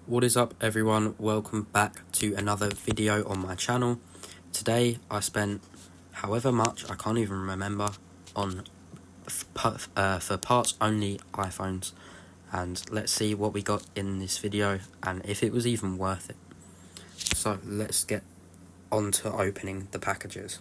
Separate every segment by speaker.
Speaker 1: What is up everyone, welcome back to another video on my channel. Today I spent however much, I can't even remember, on for parts only iPhones, and let's see what we got in this video and if it was even worth it. So let's get on to opening the packages.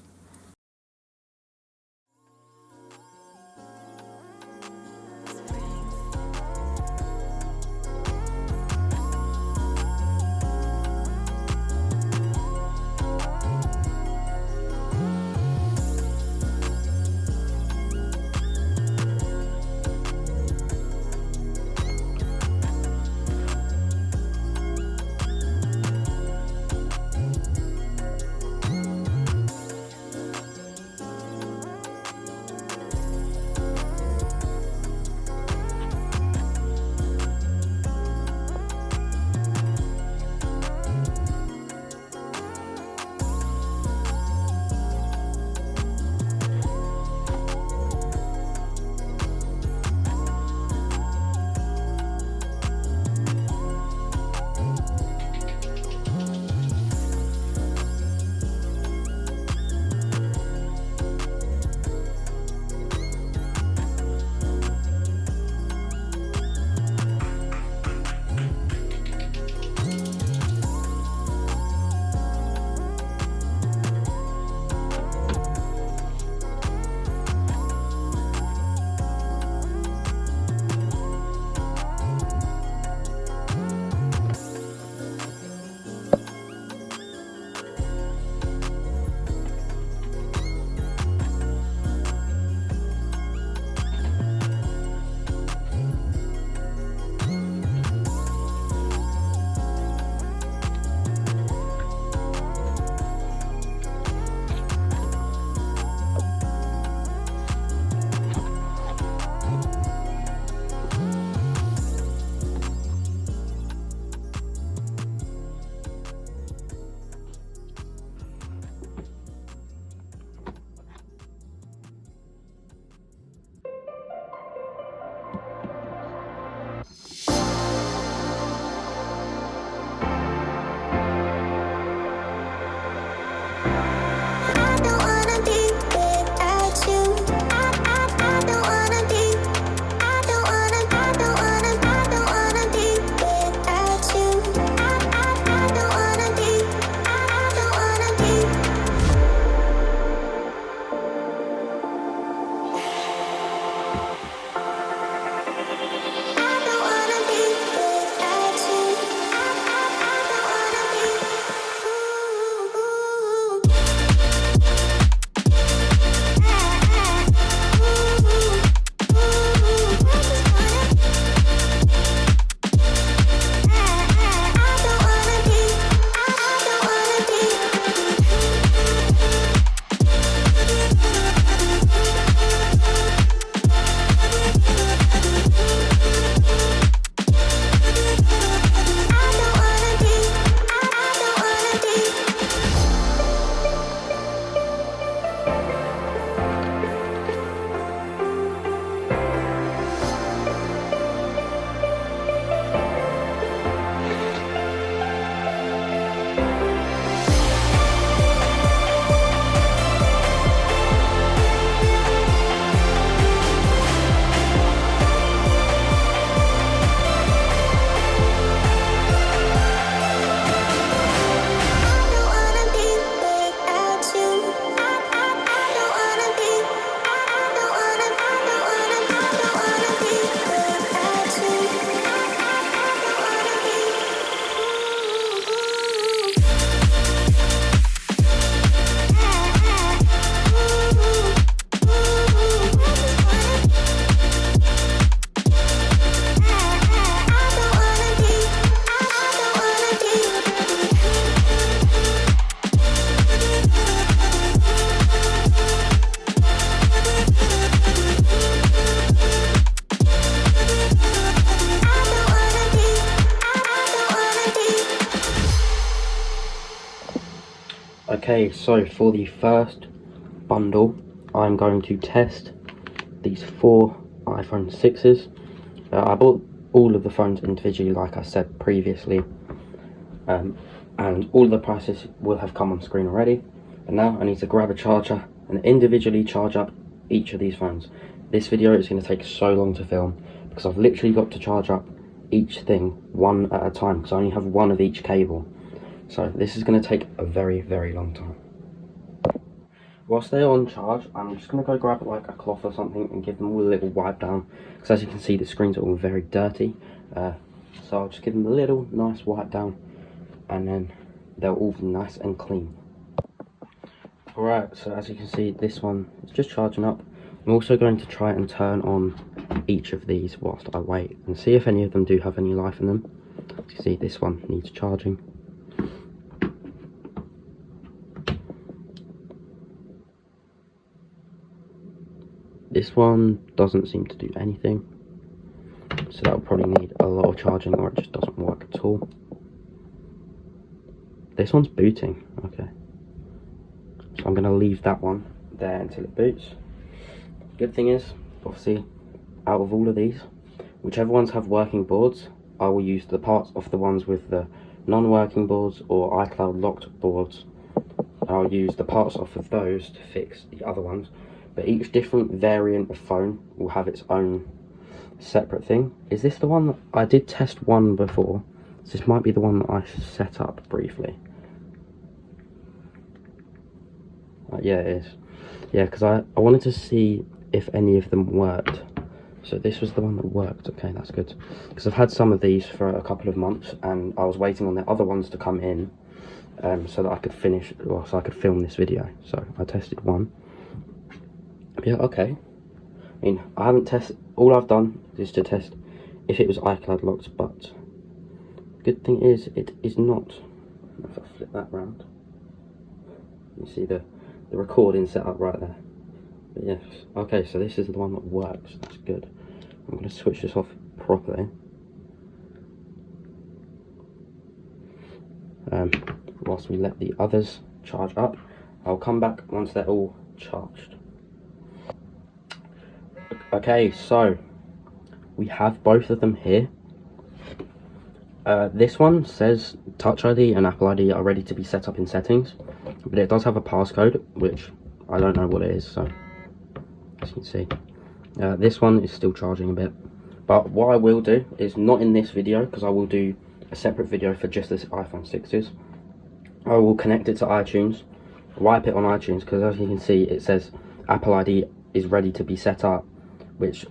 Speaker 1: Okay, so for the first bundle, I'm going to test these 4 iPhone 6s. I bought all of the phones individually, like I said previously, and all of the prices will have come on screen already. And now I need to grab a charger and individually charge up each of these phones. This video is going to take so long to film because I've literally got to charge up each thing one at a time because I only have one of each cable. So this is going to take a very, very long time. Whilst they're on charge, I'm just going to go grab like a cloth or something and give them all a little wipe down, because as you can see the screens are all very dirty, so I'll just give them a little nice wipe down and then they'll all be nice and clean. Alright, so as you can see this one is just charging up. I'm also going to try and turn on each of these whilst I wait and see if any of them do have any life in them. As you see, this one needs charging. This one doesn't seem to do anything, so that'll probably need a lot of charging or it just doesn't work at all. This one's booting, okay. So I'm going to leave that one there until it boots. Good thing is, obviously, out of all of these, whichever ones have working boards, I will use the parts of the ones with the non-working boards or iCloud locked boards. I'll use the parts off of those to fix the other ones. But each different variant of phone will have its own separate thing. Is this the one that I did test one before? So this might be the one that I set up briefly. Yeah, it is. Yeah, because I wanted to see if any of them worked. So this was the one that worked. Okay, that's good. Because I've had some of these for a couple of months and I was waiting on the other ones to come in so that I could finish, or so I could film this video. So I tested one. Yeah, okay. I mean, I haven't tested, all I've done is to test if it was iCloud locked, but good thing is it is not. If I flip that round, you see the recording set up right there. But yes, okay, so this is the one that works. That's good. I'm going to switch this off properly. Whilst we let the others charge up, I'll come back once they're all charged. Okay, so we have both of them here. This one says Touch ID and Apple ID are ready to be set up in settings, but it does have a passcode, which I don't know what it is, so as you can see. This one is still charging a bit, but what I will do is not in this video, because I will do a separate video for just this iPhone 6s. I will connect it to iTunes, wipe it on iTunes, because as you can see it says Apple ID is ready to be set up, which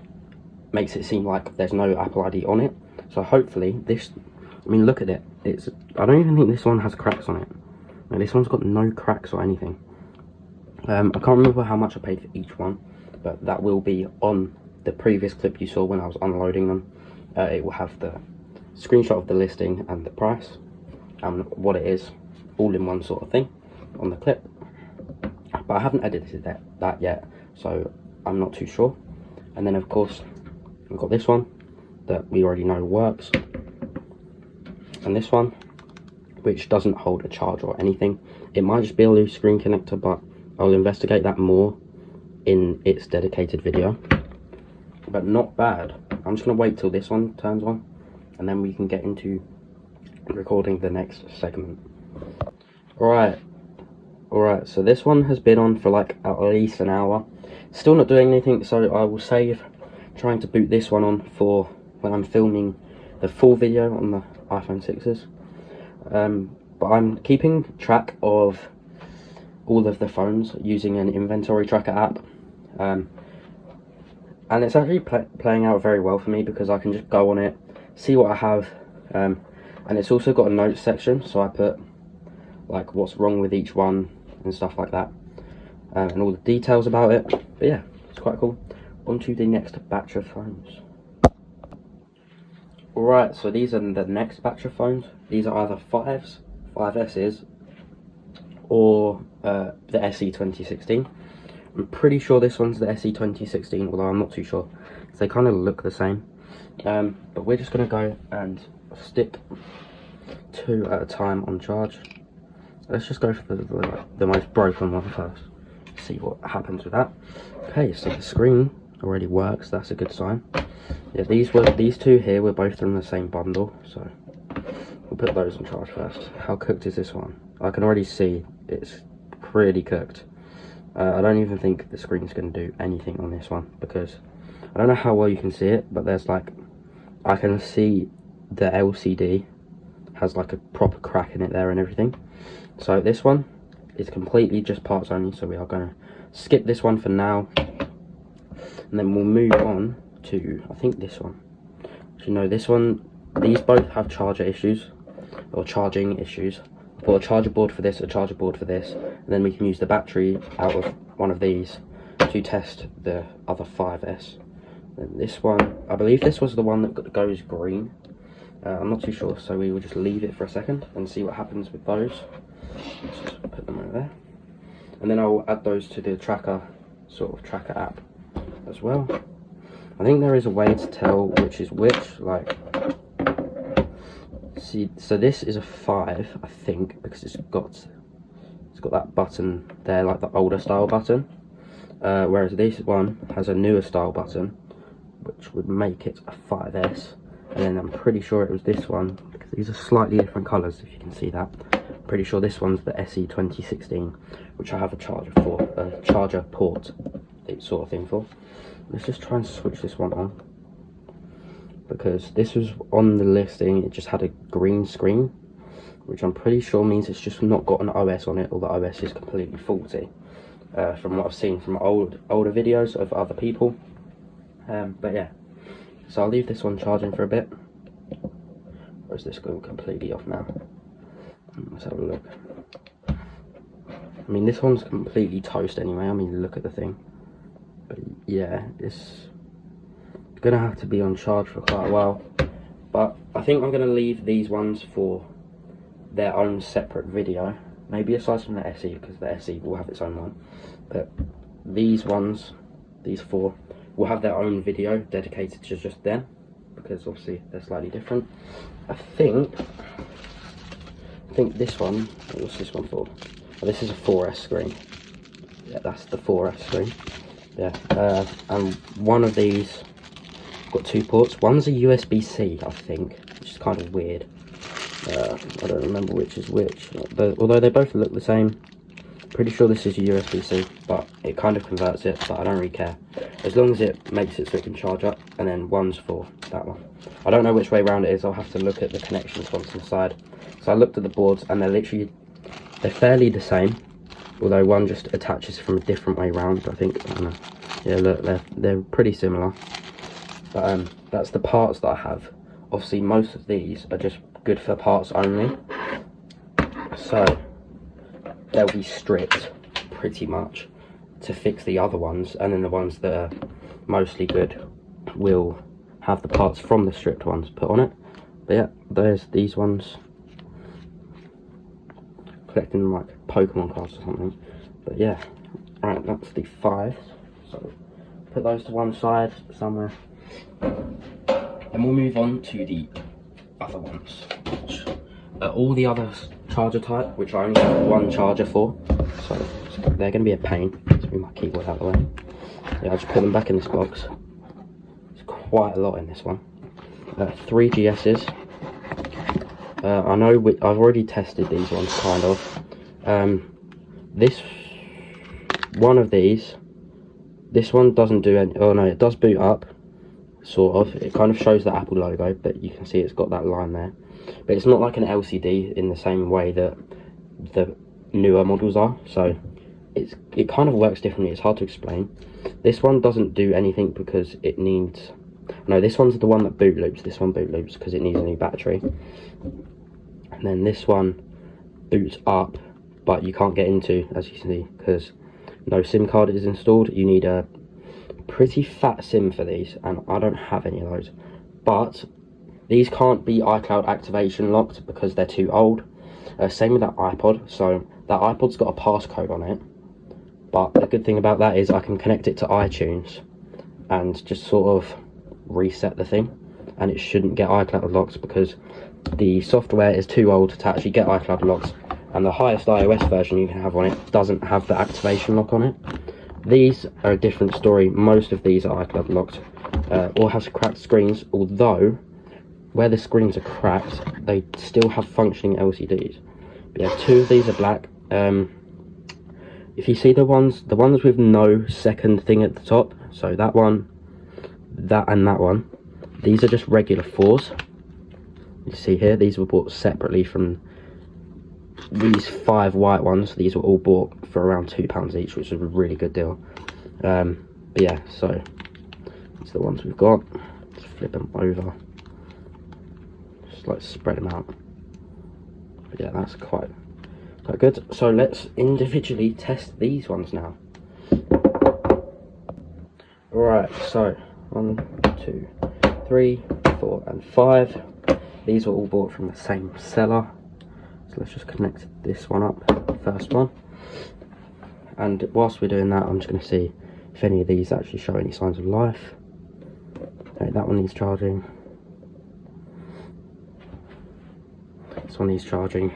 Speaker 1: makes it seem like there's no Apple ID on it. So hopefully this, I mean look at it, I don't even think this one has cracks on it. No, this one's got no cracks or anything. I can't remember how much I paid for each one, but that will be on the previous clip you saw when I was unloading them. It will have the screenshot of the listing and the price and what it is, all in one sort of thing on the clip. But I haven't edited that yet, so I'm not too sure. And then of course we've got this one that we already know works, and this one which doesn't hold a charge or anything. It might just be a loose screen connector, but I'll investigate that more in its dedicated video. But not bad. I'm just going to wait till this one turns on and then we can get into recording the next segment. Alright, so this one has been on for like at least an hour. Still not doing anything, so I will save trying to boot this one on for when I'm filming the full video on the iPhone 6s. But I'm keeping track of all of the phones using an inventory tracker app. And it's actually playing out very well for me because I can just go on it, see what I have, and it's also got a notes section, so I put like what's wrong with each one and stuff like that, and all the details about it. But yeah, it's quite cool. On to the next batch of phones. Alright, so these are the next batch of phones. These are either 5s, 5Ss, or the SE 2016. I'm pretty sure this one's the SE 2016, although I'm not too sure, because they kind of look the same. But we're just going to go and stick 2 at a time on charge. Let's just go for the most broken one first, see what happens with that. Okay, so the screen already works. That's a good sign. Yeah, these two here were both from the same bundle, so we'll put those on charge first. How cooked is this one? I can already see it's pretty cooked. I don't even think the screen's going to do anything on this one, because I don't know how well you can see it, but there's like, I can see the LCD has like a proper crack in it there and everything. So this one is completely just parts only, so we are going to skip this one for now, and then we'll move on to, I think, this one. So, you know, this one, these both have charger issues, or charging issues. Put a charger board for this, a charger board for this, and then we can use the battery out of one of these to test the other 5S. And this one, I believe this was the one that goes green. I'm not too sure, so we will just leave it for a second and see what happens with those. Let's just put them over there. And then I'll add those to the tracker app as well. I think there is a way to tell which is which, like, see, so this is a 5, I think, because it's got that button there, like the older style button, whereas this one has a newer style button, which would make it a 5S. And then I'm pretty sure it was this one, because these are slightly different colours, if you can see that. Pretty sure this one's the SE 2016, which I have a charger for, a charger port sort of thing for. Let's just try and switch this one on, because this was on the listing, it just had a green screen, which I'm pretty sure means it's just not got an OS on it, or the OS is completely faulty, from what I've seen from older videos of other people. But yeah, so I'll leave this one charging for a bit. Or is this going completely off now? Let's have a look. I mean, this one's completely toast anyway. I mean, look at the thing. But yeah, it's gonna have to be on charge for quite a while. But I think I'm gonna leave these ones for their own separate video. Maybe aside from the SE, because the SE will have its own one. But these ones, these 4, will have their own video dedicated to just them, because obviously they're slightly different. I think this one, what's this one for? Oh, this is a 4S screen. Yeah, that's the 4S screen. Yeah, and one of these got 2 ports. One's a USB-C, I think, which is kind of weird. I don't remember which is which, but although they both look the same, pretty sure this is a USB-C, but it kind of converts it, but I don't really care. As long as it makes it so it can charge up, and then one's for that one. I don't know which way around it is, I'll have to look at the connection slots on the side. So I looked at the boards, and they're fairly the same, although one just attaches from a different way around, I think. I don't know. Yeah, look, they're pretty similar. But that's the parts that I have. Obviously, most of these are just good for parts only, so they'll be stripped pretty much to fix the other ones, and then the ones that are mostly good will have the parts from the stripped ones put on it. But yeah, there's these ones, collecting them like Pokemon cards or something. But yeah, right, that's the 5. So put those to one side somewhere, and we'll move on to the other ones, which are all the other charger type, which I only have one charger for, so they're going to be a pain. Let's move my keyboard out of the way. Yeah, I'll just put them back in this box. There's quite a lot in this one. 3 GS's. I know I've already tested these ones, kind of. This one of these, this one doesn't do any, oh no, it does boot up, sort of. It kind of shows the Apple logo, but you can see it's got that line there. But it's not like an LCD in the same way that the newer models are, so it kind of works differently. It's hard to explain. This one doesn't do anything because it needs, no, this one's the one that boot loops. This one boot loops because it needs a new battery. And then this one boots up, but you can't get into, as you see, because no SIM card is installed. You need a pretty fat SIM for these, and I don't have any of those. But these can't be iCloud activation locked because they're too old. Same with that iPod. So that iPod's got a passcode on it, but the good thing about that is I can connect it to iTunes and just sort of reset the thing, and it shouldn't get iCloud locked because the software is too old to actually get iCloud locked, and the highest iOS version you can have on it doesn't have the activation lock on it. These are a different story. Most of these are iCloud locked, or has cracked screens, although where the screens are cracked, they still have functioning LCDs. But yeah, 2 of these are black. If you see the ones with no second thing at the top, so that one, that and that one, these are just regular 4s. You see here, these were bought separately from these 5 white ones. These were all bought for around £2 each, which is a really good deal. But yeah, so these are the ones we've got. Let's flip them over, just like spread them out. But yeah, that's quite good. So let's individually test these ones now. Alright, so 1, 2, 3, 4 and 5. These were all bought from the same seller. So let's just connect this one up, the first one. And whilst we're doing that, I'm just going to see if any of these actually show any signs of life. Okay, that one needs charging. This one needs charging.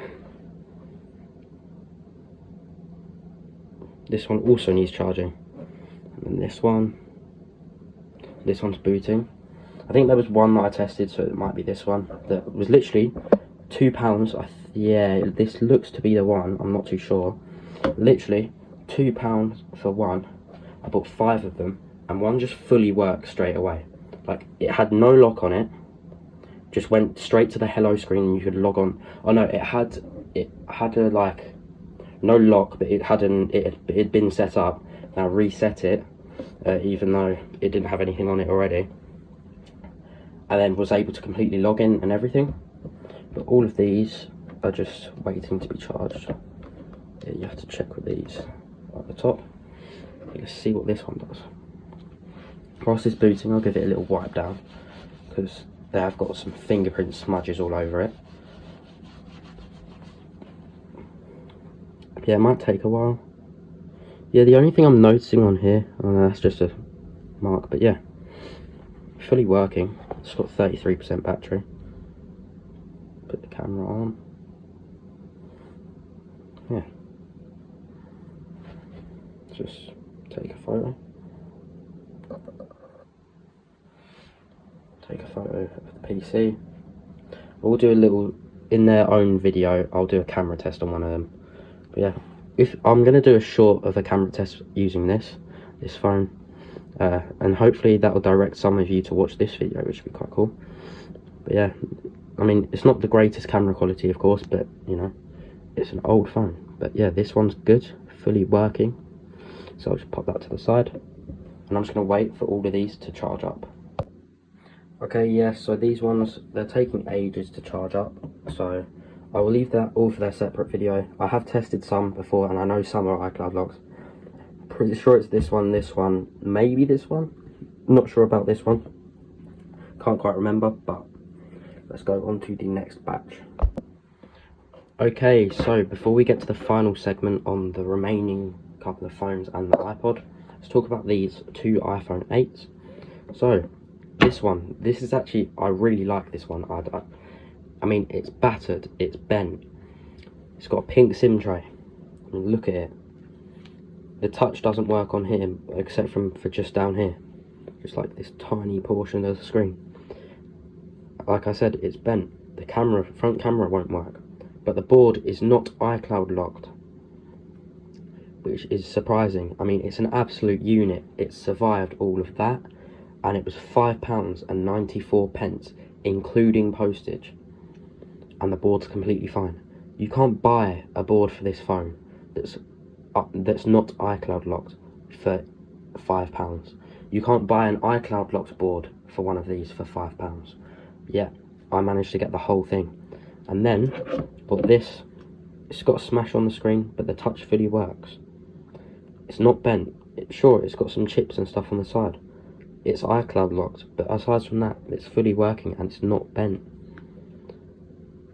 Speaker 1: This one also needs charging. And then this one's booting. I think there was one that I tested, so it might be this one. That was literally £2. Yeah, this looks to be the one. I'm not too sure. Literally £2 for one. I bought 5 of them, and one just fully worked straight away. Like, it had no lock on it. Just went straight to the hello screen, and you could log on. Oh no, it had a like no lock, but it had been set up. Now reset it, even though it didn't have anything on it already, and then was able to completely log in and everything. But all of these are just waiting to be charged. Yeah, you have to check with these at the top. Let's see what this one does. Whilst it's booting, I'll give it a little wipe down, because they have got some fingerprint smudges all over it. Yeah, it might take a while. Yeah, the only thing I'm noticing on here, that's just a mark, but yeah, fully working. It's got 33% battery. Put the camera on. Yeah. Just take a photo. Take a photo of the PC. We'll do a little, in their own video, I'll do a camera test on one of them. But yeah, if I'm going to do a short of a camera test using this phone, and hopefully that will direct some of you to watch this video, which would be quite cool. But yeah, I mean, it's not the greatest camera quality, of course, but you know, it's an old phone. But yeah, this one's good, fully working. So I'll just pop that to the side, and I'm just going to wait for all of these to charge up. Okay, yeah, so these ones, they're taking ages to charge up, so I will leave that all for their separate video. I have tested some before, and I know some are iCloud locked. Pretty sure it's this one, maybe this one. Not sure about this one. Can't quite remember, but let's go on to the next batch. Okay, so before we get to the final segment on the remaining couple of phones and the iPod, let's talk about these 2 iPhone 8s. So, this is actually, I really like this one. I mean, it's battered, it's bent, it's got a pink SIM tray. I mean, look at it. The touch doesn't work on here, except for just down here. Just like this tiny portion of the screen. Like I said, it's bent. The front camera won't work. But the board is not iCloud locked, which is surprising. I mean, it's an absolute unit. It survived all of that, and it was £5.94, including postage. And the board's completely fine. You can't buy a board for this phone that's not iCloud locked for £5. You can't buy an iCloud locked board for one of these for £5. Yeah, I managed to get the whole thing. And then bought this. It's got a smash on the screen, but the touch fully works. It's not bent. Sure, it's got some chips and stuff on the side. It's iCloud locked, but aside from that, it's fully working and it's not bent.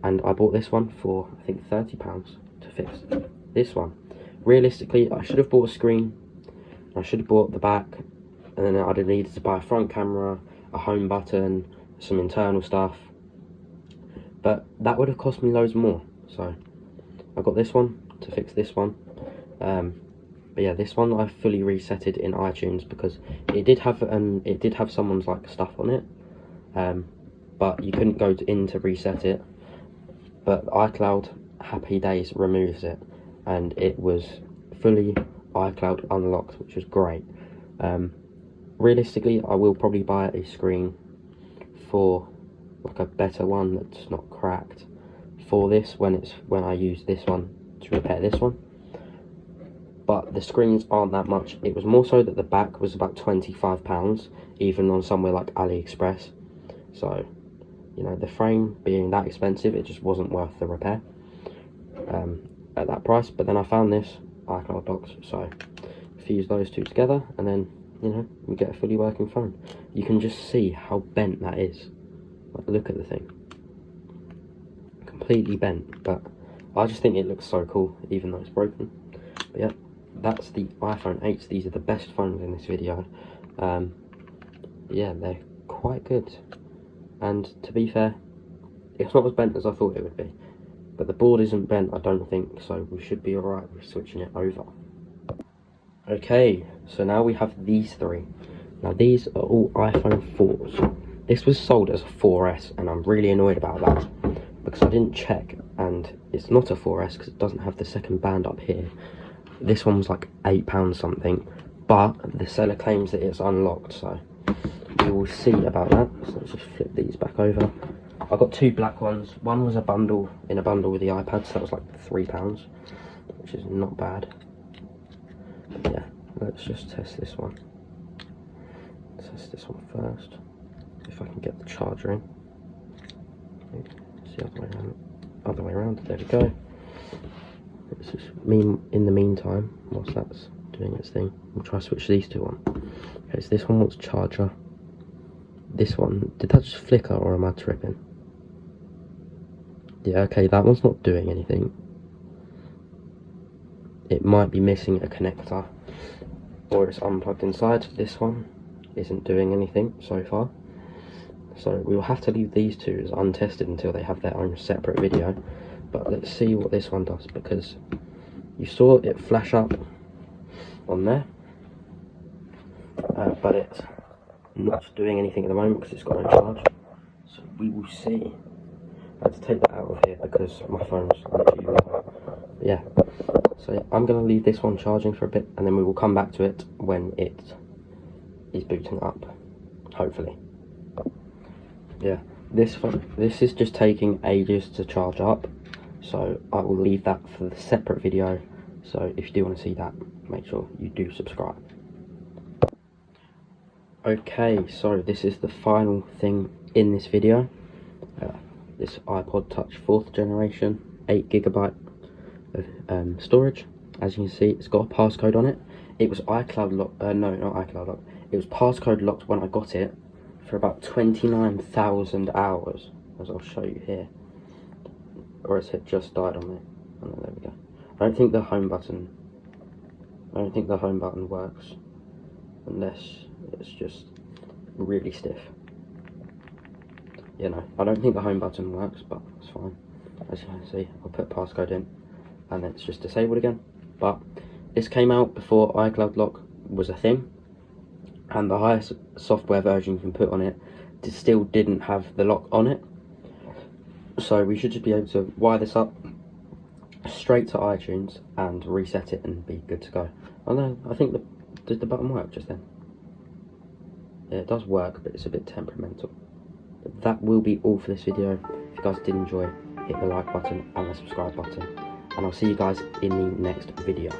Speaker 1: And I bought this one for, I think, £30 to fix this one. Realistically, I should have bought a screen, I should have bought the back, and then I'd have needed to buy a front camera, a home button, some internal stuff. But that would have cost me loads more. So I got this one to fix this one. But yeah, this one I fully resetted in iTunes because it did have someone's like stuff on it, but you couldn't go in to reset it. But iCloud Happy Days removes it, and it was fully iCloud unlocked, which was great. Realistically, I will probably buy a screen for like a better one that's not cracked for this when I use this one to repair this one. But the screens aren't that much. It was more so that the back was about £25, even on somewhere like AliExpress. So, you know, the frame being that expensive, it just wasn't worth the repair at that price. But then I found this iCloud docks, so fuse those two together, and then, you know, we get a fully working phone. You can just see how bent that is. Like, look at the thing, completely bent. But I just think it looks so cool, even though it's broken. But yeah, that's the iPhone 8. These are the best phones in this video. Yeah, they're quite good. And to be fair, it's not as bent as I thought it would be. But the board isn't bent, I don't think, so we should be alright with switching it over. Okay, so now we have these three. Now these are all iPhone 4s. This was sold as a 4S, and I'm really annoyed about that, because I didn't check, and it's not a 4S because it doesn't have the second band up here. This one was like £8 something, but the seller claims that it's unlocked, so we will see about that. So let's just flip these back over. I got two black ones. One was in a bundle with the iPad, so that was like £3, which is not bad. But yeah, let's just test this one. Test this one first. If I can get the charger in. It's the other way around. There we go. Let's just in the meantime, whilst that's doing its thing, we'll try to switch these two on. Okay, so this one wants charger. This one, did that just flicker or am I tripping? Yeah, okay, that one's not doing anything. It might be missing a connector, or it's unplugged inside. This one isn't doing anything so far. So we'll have to leave these two as untested until they have their own separate video. But let's see what this one does, because you saw it flash up on there, but it's not doing anything at the moment because it's got no charge. So we will see. I had to take that out of here because my phone's literally right. Yeah, so yeah, I'm going to leave this one charging for a bit, and then we will come back to it when it is booting up, hopefully. Yeah, this is just taking ages to charge up, so I will leave that for the separate video. So if you do want to see that, make sure you do subscribe. Okay, so this is the final thing in this video. This iPod Touch 4th generation, 8GB of storage. As you can see, it's got a passcode on it. It was iCloud locked, no, not iCloud locked. It was passcode locked when I got it for about 29,000 hours, as I'll show you here. Or as it just died on me. Oh no, there we go. I don't think the home button works unless it's just really stiff. You know, I don't think the home button works, but it's fine. As you can see, I'll put passcode in, and then it's just disabled again. But this came out before iCloud Lock was a thing, and the highest software version you can put on it still didn't have the lock on it. So we should just be able to wire this up straight to iTunes and reset it and be good to go. Oh no, I think did the button work just then? Yeah, it does work, but it's a bit temperamental. But that will be all for this video. If you guys did enjoy, hit the like button and the subscribe button, and I'll see you guys in the next video.